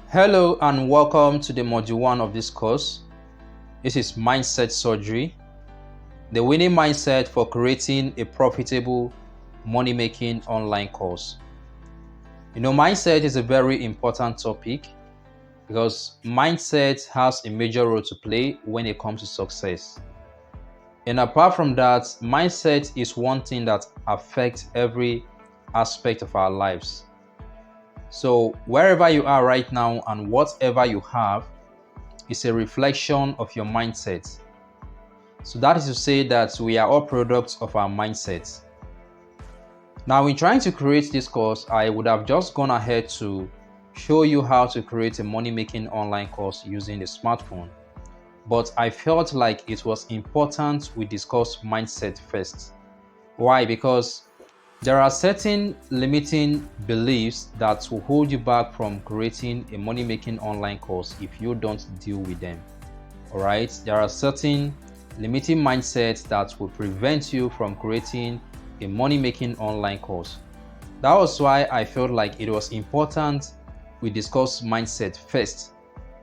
Hello and welcome to the module 1 of this course. This is Mindset Surgery, the winning mindset for creating a profitable money-making online course. Mindset is a very important topic because mindset has a major role to play when it comes to success. And apart from that, mindset is one thing that affects every aspect of our lives. So wherever you are right now and whatever you have is a reflection of your mindset. So that is to say that we are all products of our mindset. Now, in trying to create this course, I would have just gone ahead to show you how to create a money-making online course using a smartphone. But I felt like it was important we discuss mindset first. Why? Because there are certain limiting beliefs that will hold you back from creating a money-making online course if you don't deal with them. All right, there are certain limiting mindsets that will prevent you from creating a money-making online course. That was why I felt like it was important we discuss mindset first,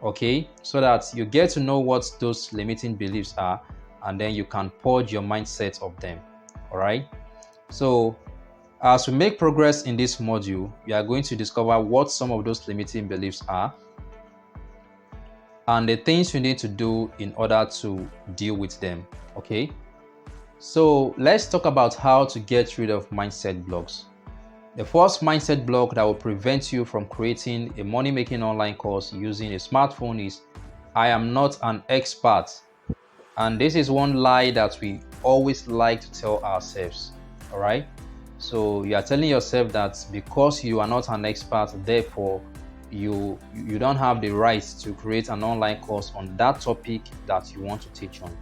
okay, so that you get to know what those limiting beliefs are and then you can purge your mindset of them. All right, so as we make progress in this module, we are going to discover what some of those limiting beliefs are and the things you need to do in order to deal with them. Okay, so let's talk about how to get rid of mindset blocks. The first mindset block that will prevent you from creating a money-making online course using a smartphone is I am not an expert. And this is one lie that we always like to tell ourselves. All right, so you are telling yourself that because you are not an expert, therefore you don't have the right to create an online course on that topic that you want to teach on.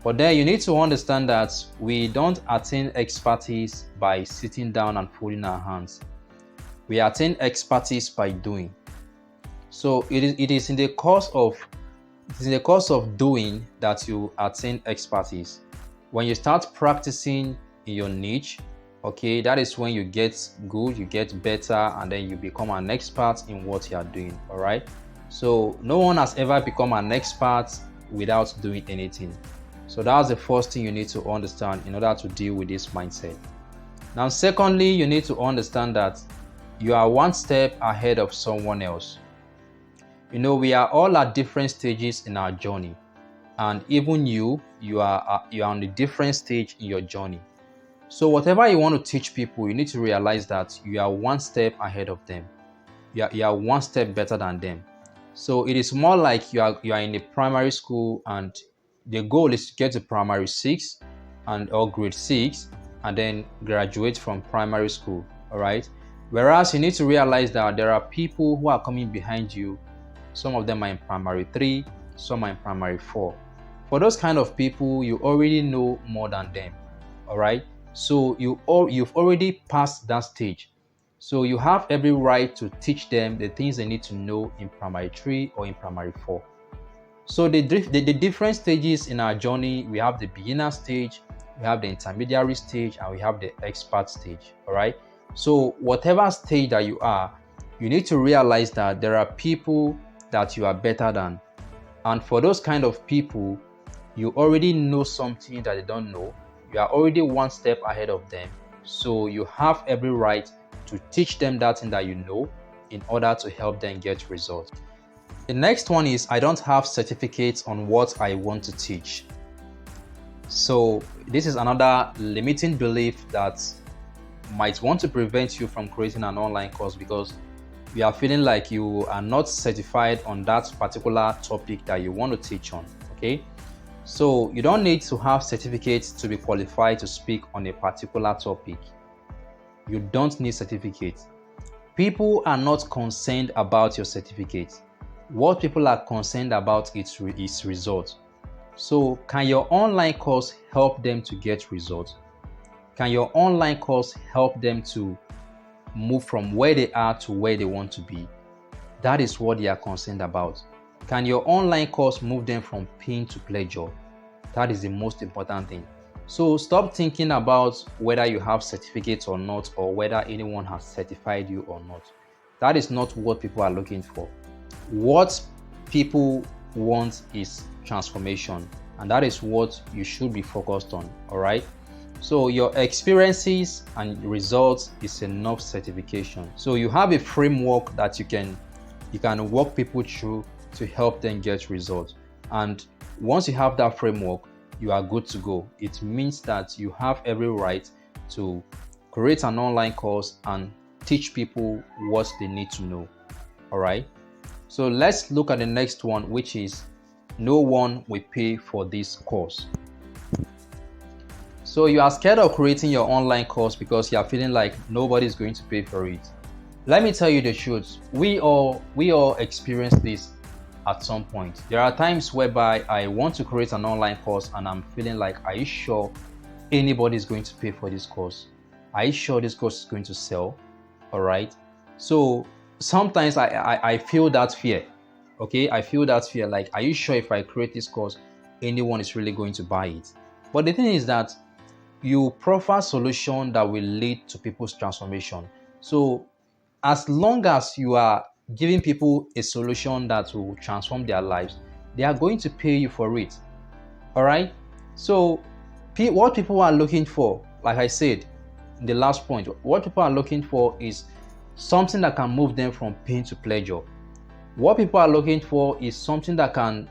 But then you need to understand that we don't attain expertise by sitting down and folding our hands. We attain expertise by doing. So it is in the course of doing that you attain expertise. When you start practicing in your niche, okay, that is when you get good, you get better, and then you become an expert in what you are doing. All right, so no one has ever become an expert without doing anything. So that's the first thing you need to understand in order to deal with this mindset. Now, secondly, you need to understand that you are one step ahead of someone else. We are all at different stages in our journey, and even you are on a different stage in your journey. So whatever you want to teach people, you need to realize that you are one step ahead of them. You are one step better than them. So it is more like you are in a primary school and the goal is to get to primary 6 or grade 6 and then graduate from primary school. All right. Whereas you need to realize that there are people who are coming behind you. Some of them are in primary 3, some are in primary 4. For those kind of people, you already know more than them. All right. So you've already passed that stage. So you have every right to teach them the things they need to know in primary 3 or in primary 4. So the different stages in our journey, we have the beginner stage, we have the intermediary stage, and we have the expert stage. All right. So whatever stage that you are, you need to realize that there are people that you are better than. And for those kind of people, you already know something that they don't know. You are already one step ahead of them. So you have every right to teach them that thing that you know in order to help them get results. The next one is I don't have certificates on what I want to teach. So this is another limiting belief that might want to prevent you from creating an online course because you are feeling like you are not certified on that particular topic that you want to teach on. Okay, so you don't need to have certificates to be qualified to speak on a particular topic. You don't need certificates. People are not concerned about your certificate. What people are concerned about is results. So can your online course help them to get results? Can your online course help them to move from where they are to where they want to be? That is what they are concerned about. Can your online course move them from pain to pleasure? That is the most important thing. So stop thinking about whether you have certificates or not, or whether anyone has certified you or not. That is not what people are looking for. What people want is transformation, and that is what you should be focused on. All right. So your experiences and results is enough certification. So you have a framework that you can walk people through to help them get results. And once you have that framework, you are good to go. It means that you have every right to create an online course and teach people what they need to know. All right. So let's look at the next one, which is no one will pay for this course. So you are scared of creating your online course because you are feeling like nobody is going to pay for it. Let me tell you the truth. We all experience this at some point. There are times whereby I want to create an online course and I'm feeling like, are you sure anybody is going to pay for this course? Are you sure this course is going to sell? All right. So sometimes I feel that fear. Okay, I feel that fear. Like, are you sure if I create this course, anyone is really going to buy it? But the thing is that you prefer solution that will lead to people's transformation. So as long as you are giving people a solution that will transform their lives, they are going to pay you for it. All right. So what people are looking for, like I said in the last point, what people are looking for is something that can move them from pain to pleasure. What people are looking for is something that can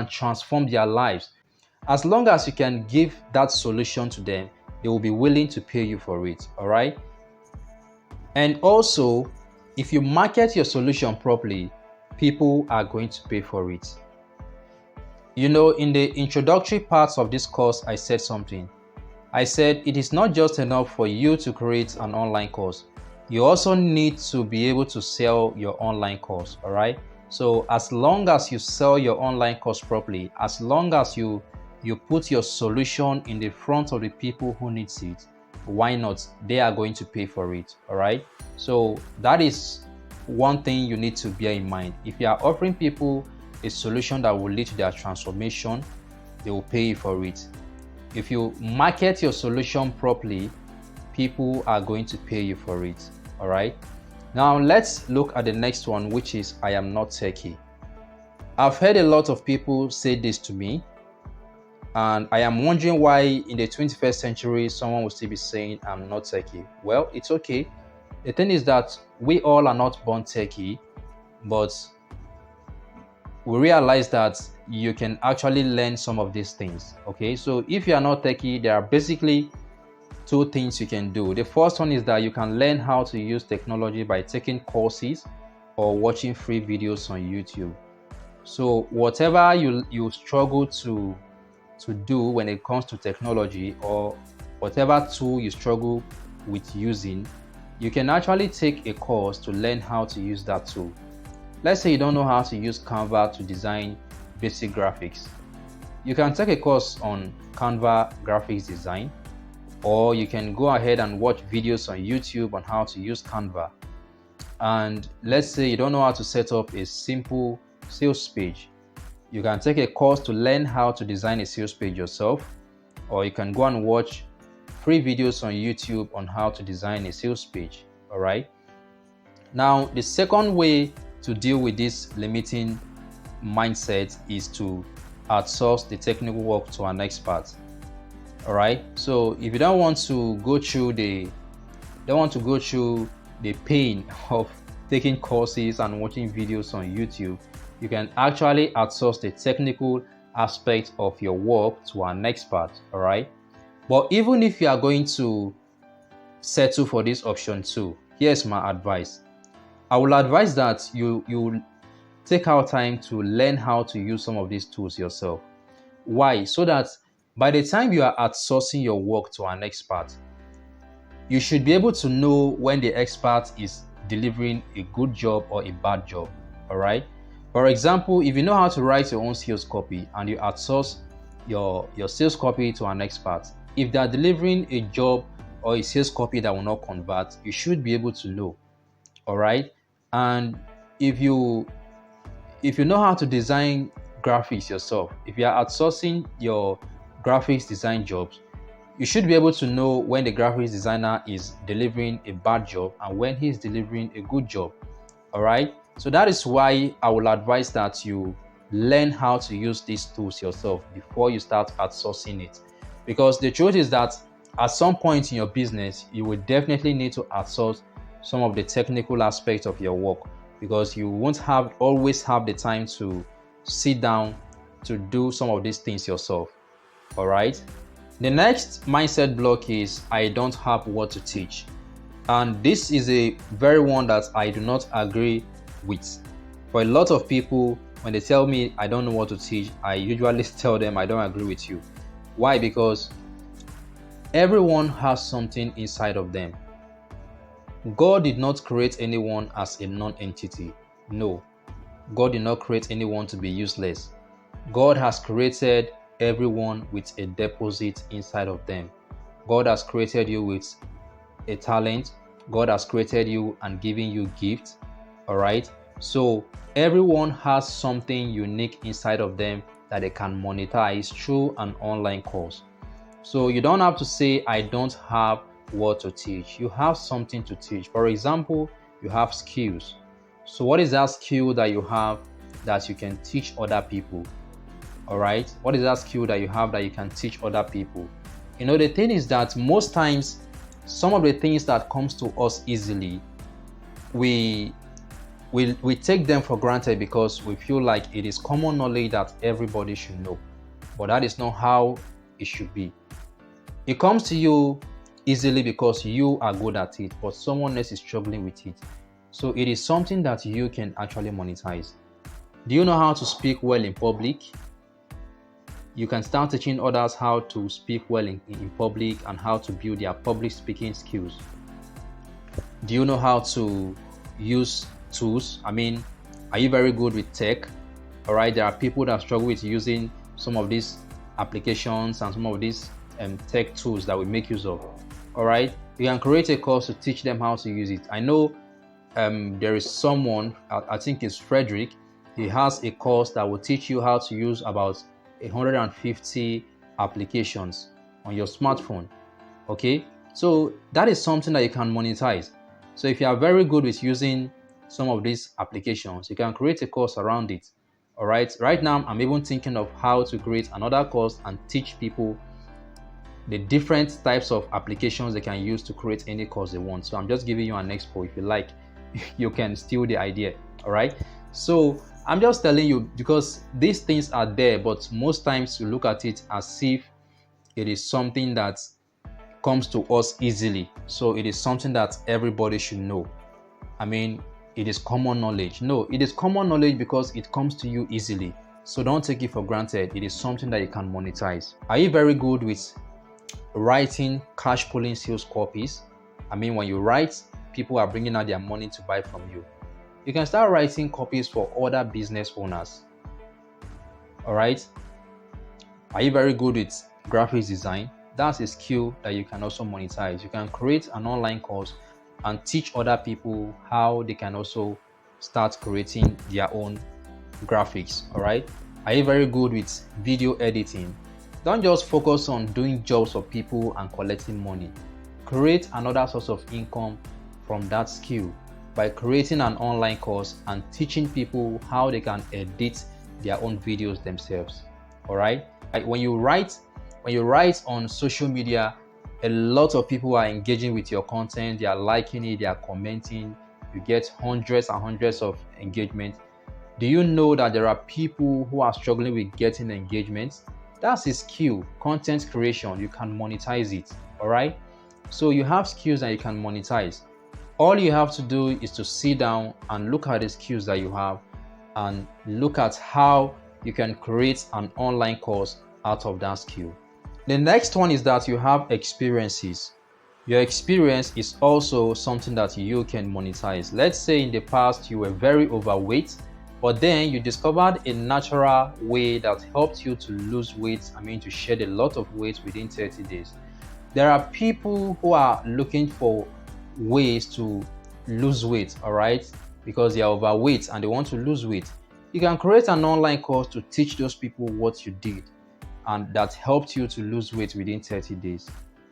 transform their lives. As long as you can give that solution to them, they will be willing to pay you for it. All right. And also, if you market your solution properly, people are going to pay for it. You know, in the introductory parts of this course, I said something. I said it is not just enough for you to create an online course. You also need to be able to sell your online course. All right. So as long as you sell your online course properly, as long as you put your solution in the front of the people who needs it, why not? They are going to pay for it. All right. So that is one thing you need to bear in mind. If you are offering people a solution that will lead to their transformation, they will pay you for it. If you market your solution properly, people are going to pay you for it. All right. Now let's look at the next one, which is I am not techie. I've heard a lot of people say this to me, and I am wondering why in the 21st century someone will still be saying I'm not techie. Well, it's okay. The thing is that we all are not born techie, but we realize that you can actually learn some of these things. Okay, so if you are not techie, there are basically two things you can do. The first one is that you can learn how to use technology by taking courses or watching free videos on YouTube. So whatever you struggle to do when it comes to technology, or whatever tool you struggle with using, you can actually take a course to learn how to use that tool. Let's say you don't know how to use Canva to design basic graphics. You can take a course on Canva graphics design, or you can go ahead and watch videos on YouTube on how to use Canva. And let's say you don't know how to set up a simple sales page. You can take a course to learn how to design a sales page yourself, or you can go and watch free videos on YouTube on how to design a sales page. All right. Now, the second way to deal with this limiting mindset is to outsource the technical work to an expert. All right. So if you don't want to go through the pain of taking courses and watching videos on YouTube, you can actually outsource the technical aspect of your work to an expert. All right. But even if you are going to settle for this option too, here's my advice. I will advise that you take out time to learn how to use some of these tools yourself. Why? So that by the time you are outsourcing your work to an expert, you should be able to know when the expert is delivering a good job or a bad job. All right. For example, if you know how to write your own sales copy and you outsource your sales copy to an expert, if they are delivering a job or a sales copy that will not convert, you should be able to know. All right. And if you know how to design graphics yourself, if you are outsourcing your graphics design jobs, you should be able to know when the graphics designer is delivering a bad job and when he's delivering a good job. All right. So that is why I will advise that you learn how to use these tools yourself before you start outsourcing it. Because the truth is that at some point in your business, you will definitely need to outsource some of the technical aspects of your work, because you won't always have the time to sit down to do some of these things yourself. All right. The next mindset block is I don't have what to teach. And this is a very one that I do not agree with. For a lot of people, when they tell me I don't know what to teach, I usually tell them I don't agree with you. Why? Because everyone has something inside of them. God did not create anyone as a non-entity. No, God did not create anyone to be useless. God has created everyone with a deposit inside of them. God has created you with a talent. God has created you and given you gifts. All right. So everyone has something unique inside of them that they can monetize through an online course. So you don't have to say, I don't have what to teach. You have something to teach. For example, you have skills. So what is that skill that you have that you can teach other people? All right. What is that skill that you have that you can teach other people? You know, the thing is that most times, some of the things that comes to us easily, we take them for granted because we feel like it is common knowledge that everybody should know. But that is not how it should be. It comes to you easily because you are good at it, but someone else is struggling with it. So it is something that you can actually monetize. Do you know how to speak well in public? You can start teaching others how to speak well in public and how to build their public speaking skills. Do you know how to use tools? I mean, are you very good with tech? All right, there are people that struggle with using some of these applications and some of these tech tools that we make use of. All right, you can create a course to teach them how to use it. I know there is someone, I think it's Frederick. He has a course that will teach you how to use about 150 applications on your smartphone. Okay, so that is something that you can monetize. So if you are very good with using some of these applications, you can create a course around it. All right, right now I'm even thinking of how to create another course and teach people the different types of applications they can use to create any course they want. So I'm just giving you an expo. If you like, you can steal the idea. All right, so I'm just telling you because these things are there, but most times you look at it as if it is something that comes to us easily. So it is something that everybody should know. I mean, it is common knowledge. No, it is common knowledge because it comes to you easily. So don't take it for granted. It is something that you can monetize. Are you very good with writing cash pooling sales copies? I mean, when you write, people are bringing out their money to buy from you. You can start writing copies for other business owners. All right. Are you very good with graphics design? That's a skill that you can also monetize. You can create an online course and teach other people how they can also start creating their own graphics. All right. Are you very good with video editing? Don't just focus on doing jobs for people and collecting money. Create another source of income from that skill by creating an online course and teaching people how they can edit their own videos themselves. All right. Like when you write on social media, a lot of people are engaging with your content. They are liking it, they are commenting. You get hundreds and hundreds of engagement. Do you know that there are people who are struggling with getting engagement? That's a skill, content creation. You can monetize it. All right. So you have skills that you can monetize. All you have to do is to sit down and look at the skills that you have and look at how you can create an online course out of that skill. The next one is that you have experiences. Your experience is also something that you can monetize. Let's say in the past you were very overweight, but then you discovered a natural way that helped you to lose weight, to shed a lot of weight within 30 days. There are people who are looking for ways to lose weight, all right, because they are overweight and they want to lose weight. You can create an online course to teach those people what you did and that helped you to lose weight within 30 days.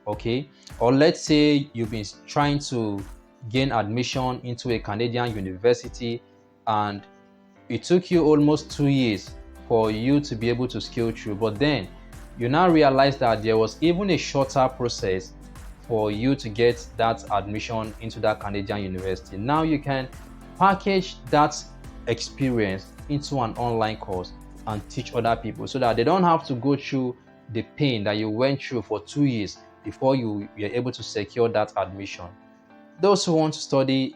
Okay, or let's say you've been trying to gain admission into a Canadian university and it took you almost 2 years for you to be able to scale through. But then you now realize that there was even a shorter process for you to get that admission into that Canadian university. Now you can package that experience into an online course and teach other people so that they don't have to go through the pain that you went through for 2 years before you were able to secure that admission. Those who want to study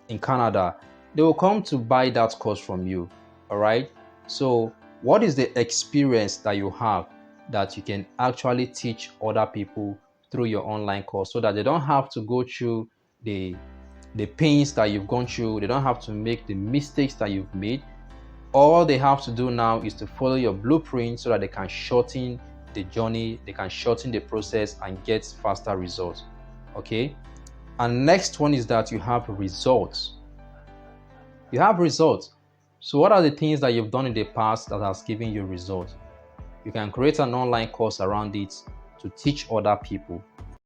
in Canada, they will come to buy that course from you. All right. So, what is the experience that you have that you can actually teach other people through your online course so that they don't have to go through the pains that you've gone through, they don't have to make the mistakes that you've made. All they have to do now is to follow your blueprint so that they can shorten the journey, they can shorten the process and get faster results. Okay. And next one is that you have results. You have results. So what are the things that you've done in the past that has given you results? You can create an online course around it to teach other people.